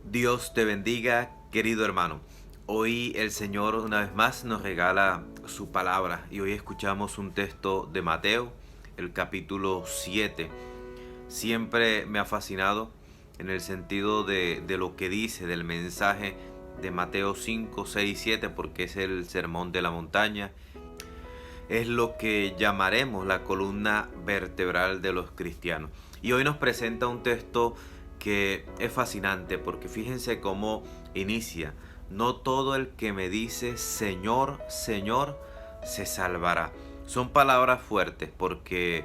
Dios te bendiga, querido hermano. Hoy el Señor una vez más nos regala su palabra y hoy escuchamos un texto de Mateo, el capítulo 7. Siempre me ha fascinado en el sentido de lo que dice, del mensaje de Mateo 5, 6 y 7, porque es el sermón de la montaña. Es lo que llamaremos la columna vertebral de los cristianos. Y hoy nos presenta un texto que es fascinante porque fíjense cómo inicia. No todo el que me dice Señor, Señor, se salvará. Son palabras fuertes porque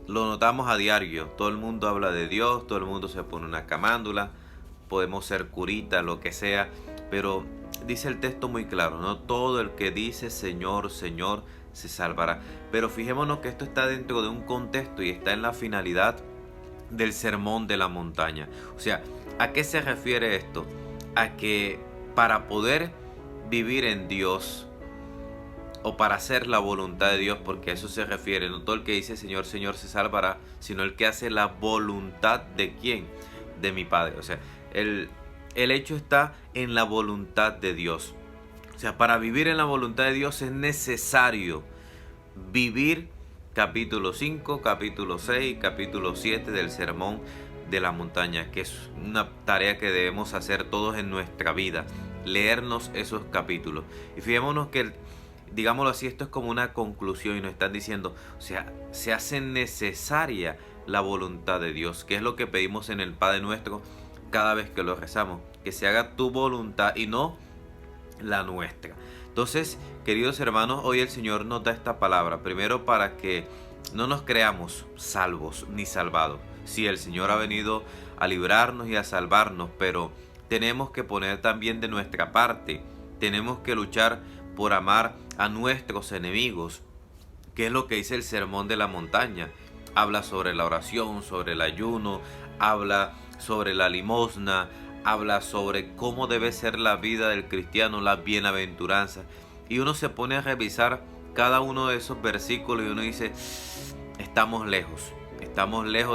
lo notamos a diario. Todo el mundo habla de Dios, todo el mundo se pone una camándula, podemos ser curitas, lo que sea, pero dice el texto muy claro, no todo el que dice Señor, Señor se salvará. Pero fijémonos que esto está dentro de un contexto y está en la finalidad del sermón de la montaña. O sea, ¿a qué se refiere esto? A que para poder vivir en Dios o para hacer la voluntad de Dios, porque a eso se refiere, no todo el que dice Señor, Señor se salvará, sino el que hace la voluntad de ¿quién? De mi Padre. O sea, el hecho está en la voluntad de Dios. O sea, para vivir en la voluntad de Dios es necesario vivir capítulo 5, capítulo 6, capítulo 7 del sermón de la montaña, que es una tarea que debemos hacer todos en nuestra vida, leernos esos capítulos. Y fijémonos que, digámoslo así, esto es como una conclusión y nos están diciendo, o sea, se hace necesaria la voluntad de Dios, que es lo que pedimos en el Padre Nuestro cada vez que lo rezamos, que se haga tu voluntad y no la nuestra. Entonces, queridos hermanos, hoy el Señor nos da esta palabra, primero para que no nos creamos salvos ni salvados. Sí, el Señor ha venido a librarnos y a salvarnos, pero tenemos que poner también de nuestra parte, tenemos que luchar por amar a nuestros enemigos, que es lo que dice el sermón de la montaña. Habla sobre la oración, sobre el ayuno, habla sobre la limosna, habla sobre cómo debe ser la vida del cristiano, la bienaventuranza. Y uno se pone a revisar cada uno de esos versículos y uno dice, estamos lejos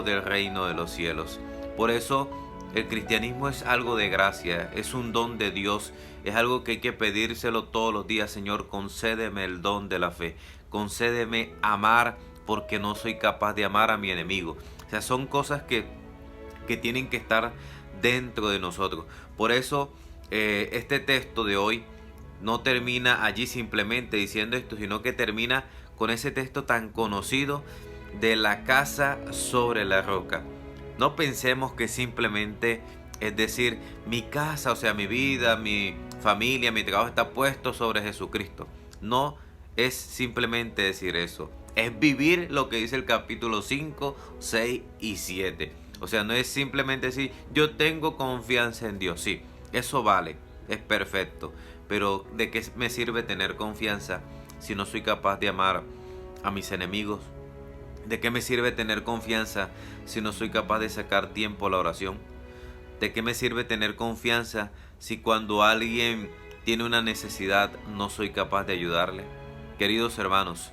del reino de los cielos. Por eso el cristianismo es algo de gracia, es un don de Dios, es algo que hay que pedírselo todos los días. Señor, concédeme el don de la fe, concédeme amar porque no soy capaz de amar a mi enemigo. O sea, son cosas que tienen que estar dentro de nosotros. Por eso este texto de hoy no termina allí simplemente diciendo esto, sino que termina con ese texto tan conocido de la casa sobre la roca. No pensemos que simplemente es decir, mi casa, o sea, mi vida, mi familia, mi trabajo está puesto sobre Jesucristo. No es simplemente decir eso. Es vivir lo que dice el capítulo 5, 6 y 7. O sea, no es simplemente decir, yo tengo confianza en Dios. Sí, eso vale, es perfecto. Pero ¿de qué me sirve tener confianza si no soy capaz de amar a mis enemigos? ¿De qué me sirve tener confianza si no soy capaz de sacar tiempo a la oración? ¿De qué me sirve tener confianza si cuando alguien tiene una necesidad no soy capaz de ayudarle? Queridos hermanos,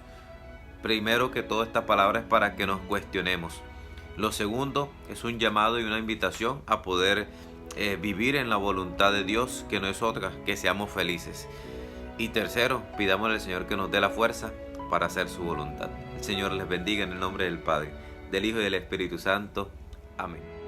primero que todo esta palabra es para que nos cuestionemos. Lo segundo es un llamado y una invitación a poder vivir en la voluntad de Dios, que no es otra, que seamos felices. Y tercero, pidámosle al Señor que nos dé la fuerza para hacer su voluntad. El Señor les bendiga en el nombre del Padre, del Hijo y del Espíritu Santo. Amén.